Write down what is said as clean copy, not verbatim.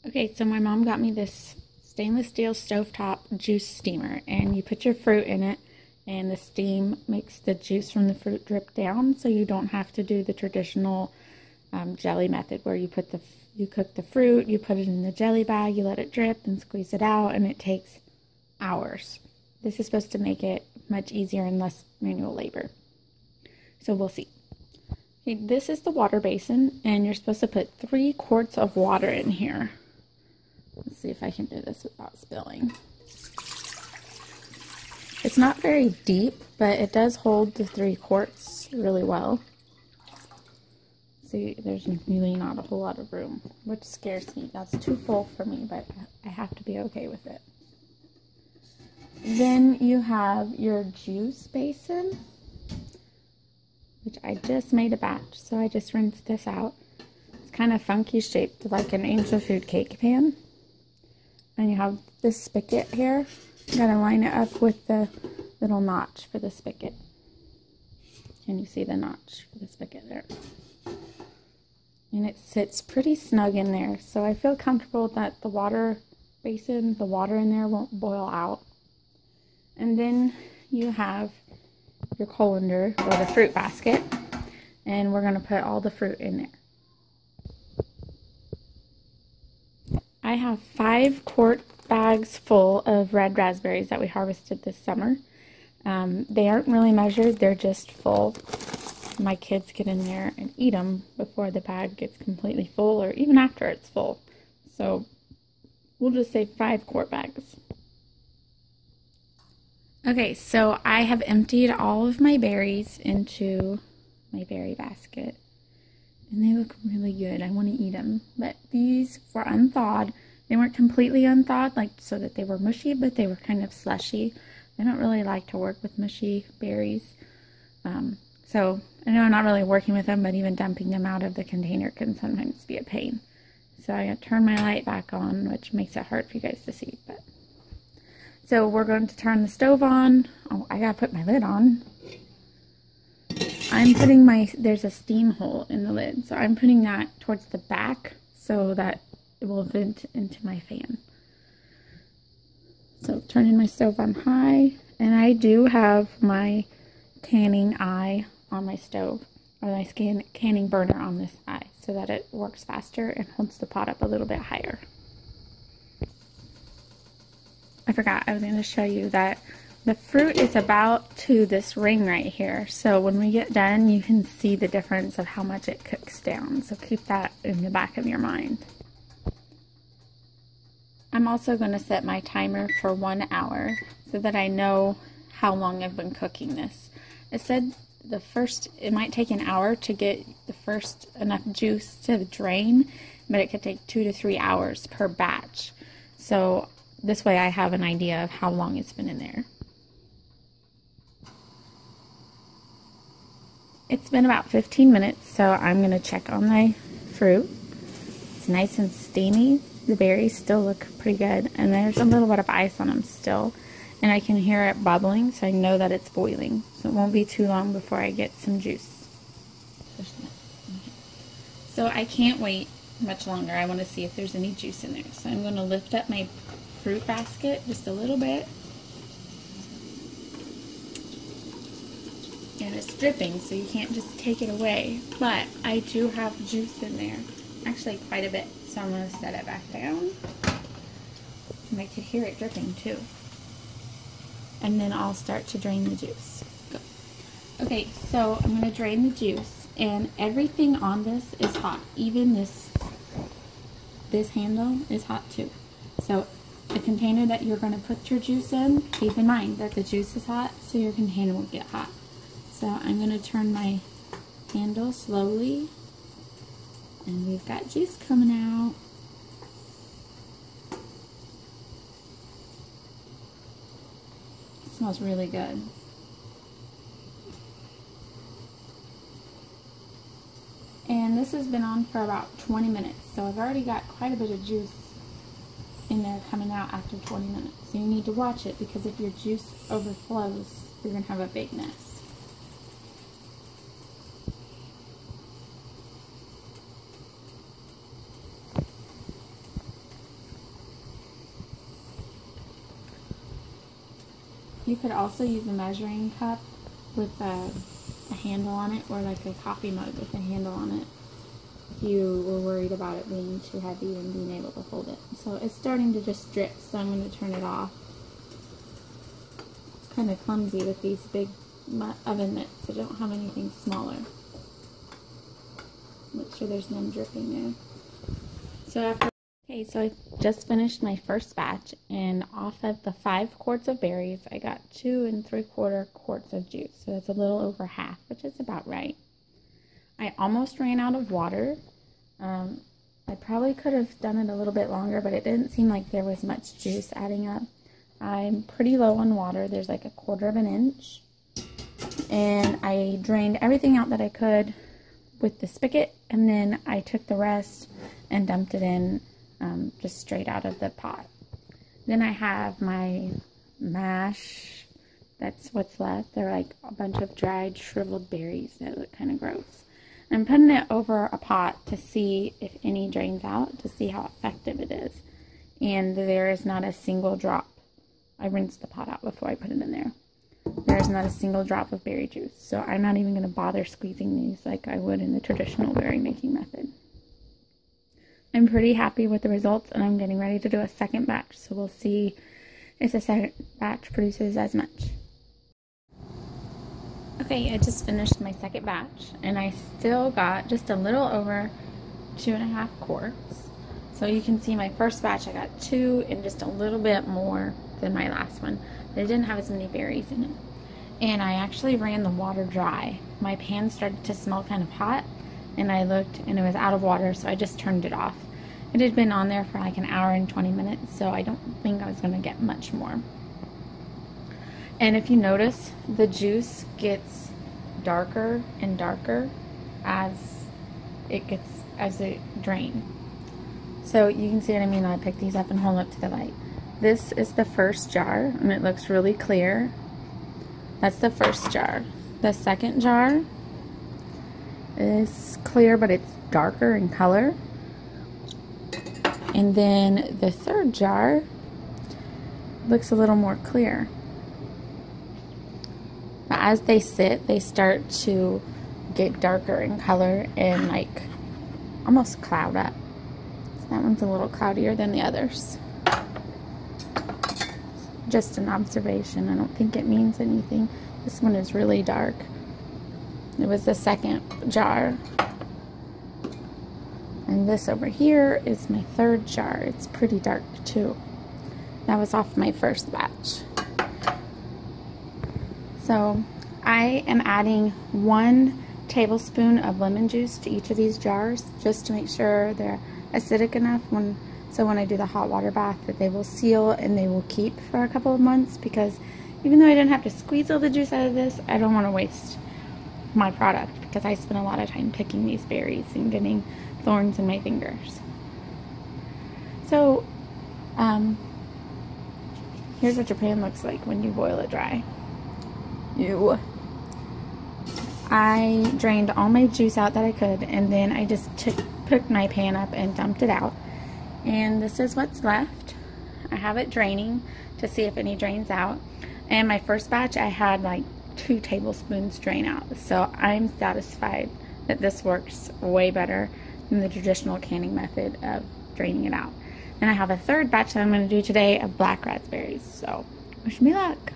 Okay, so my mom got me this stainless steel stovetop juice steamer, and you put your fruit in it and the steam makes the juice from the fruit drip down, so you don't have to do the traditional jelly method where you cook the fruit, you put it in the jelly bag, you let it drip and squeeze it out, and it takes hours. This is supposed to make it much easier and less manual labor. So we'll see. Okay, this is the water basin, and you're supposed to put 3 quarts of water in here. Let's see if I can do this without spilling. It's not very deep, but it does hold the 3 quarts really well. See, there's really not a whole lot of room, which scares me. That's too full for me, but I have to be okay with it. Then you have your juice basin, which I just made a batch, so I just rinsed this out. It's kind of funky shaped, like an angel food cake pan. And you have this spigot here. You gotta line it up with the little notch for the spigot. Can you see the notch for the spigot there? And it sits pretty snug in there, so I feel comfortable that the water basin, the water in there won't boil out. And then you have your colander or the fruit basket, and we're going to put all the fruit in there. I have 5 quart bags full of red raspberries that we harvested this summer. They aren't really measured, they're just full. My kids get in there and eat them before the bag gets completely full, or even after it's full. So we'll just say 5 quart bags. Okay, so I have emptied all of my berries into my berry basket, and they look really good. I want to eat them, but these were unthawed. They weren't completely unthawed, like so that they were mushy, but they were kind of slushy. I don't really like to work with mushy berries, so I know I'm not really working with them, but even dumping them out of the container can sometimes be a pain. So I turn my light back on, which makes it hard for you guys to see, but. So we're going to turn the stove on. Oh, I gotta put my lid on. I'm putting there's a steam hole in the lid, so I'm putting that towards the back so that it will vent into my fan. So turning my stove on high, and I do have my canning eye on my stove, or my canning burner on this eye, so that it works faster and holds the pot up a little bit higher. I forgot, I was going to show you that the fruit is about to this ring right here. So when we get done, you can see the difference of how much it cooks down. So keep that in the back of your mind. I'm also going to set my timer for 1 hour so that I know how long I've been cooking this. It said it might take an hour to get the first enough juice to drain, but it could take 2 to 3 hours per batch. So this way I have an idea of how long it's been in there. It's been about 15 minutes, so I'm going to check on my fruit. It's nice and steamy. The berries still look pretty good, and there's a little bit of ice on them still. And I can hear it bubbling, so I know that it's boiling. So it won't be too long before I get some juice. So I can't wait much longer. I want to see if there's any juice in there. So I'm going to lift up my fruit basket just a little bit, and it's dripping, so you can't just take it away, but I do have juice in there, actually quite a bit, so I'm going to set it back down, and I could hear it dripping too, and then I'll start to drain the juice. Go. Okay, so I'm going to drain the juice, and everything on this is hot, even this handle is hot too. So the container that you're going to put your juice in, keep in mind that the juice is hot, so your container will get hot. So I'm going to turn my handle slowly, and we've got juice coming out. It smells really good. And this has been on for about 20 minutes, so I've already got quite a bit of juice in there coming out after 20 minutes. So you need to watch it, because if your juice overflows, you're going to have a big mess. You could also use a measuring cup with a handle on it, or like a coffee mug with a handle on it, if you were worried about it being too heavy and being able to hold it. So it's starting to just drip, so I'm going to turn it off. It's kind of clumsy with these big oven mitts. I don't have anything smaller. Make sure there's none dripping there. Okay, so I just finished my first batch, and off of the 5 quarts of berries, I got 2 3/4 quarts of juice. So that's a little over half, which is about right. I almost ran out of water. I probably could have done it a little bit longer, but it didn't seem like there was much juice adding up. I'm pretty low on water. There's like 1/4 inch. And I drained everything out that I could with the spigot, and then I took the rest and dumped it in just straight out of the pot. Then I have my mash. That's what's left. They're like a bunch of dried, shriveled berries that look kind of gross. I'm putting it over a pot to see if any drains out, to see how effective it is. And there is not a single drop. I rinsed the pot out before I put it in there. There's not a single drop of berry juice. So I'm not even going to bother squeezing these like I would in the traditional berry making method. I'm pretty happy with the results, and I'm getting ready to do a second batch. So we'll see if the second batch produces as much. Okay, I just finished my second batch, and I still got just a little over 2.5 quarts. So you can see my first batch, I got 2 and just a little bit more than my last one. They didn't have as many berries in it. And I actually ran the water dry. My pan started to smell kind of hot, and I looked and it was out of water, so I just turned it off. It had been on there for like 1 hour and 20 minutes, so I don't think I was going to get much more. And if you notice, the juice gets darker and darker as it drains. So you can see what I mean. I pick these up and hold up to the light. This is the first jar, and it looks really clear. That's the first jar. The second jar is clear, but it's darker in color. And then the third jar looks a little more clear. But as they sit, they start to get darker in color and like almost cloud up. So that one's a little cloudier than the others. Just an observation. I don't think it means anything. This one is really dark. It was the second jar. And this over here is my third jar. It's pretty dark too. That was off my first batch. So I am adding 1 tablespoon of lemon juice to each of these jars, just to make sure they're acidic enough so when I do the hot water bath that they will seal and they will keep for a couple of months, because even though I didn't have to squeeze all the juice out of this, I don't want to waste my product, because I spent a lot of time picking these berries and getting thorns in my fingers. So here's what your pan looks like when you boil it dry. I drained all my juice out that I could, and then I just picked my pan up and dumped it out. And this is what's left. I have it draining to see if any drains out. And my first batch, I had like 2 tablespoons drain out. So I'm satisfied that this works way better than the traditional canning method of draining it out. And I have a third batch that I'm going to do today of black raspberries. So wish me luck.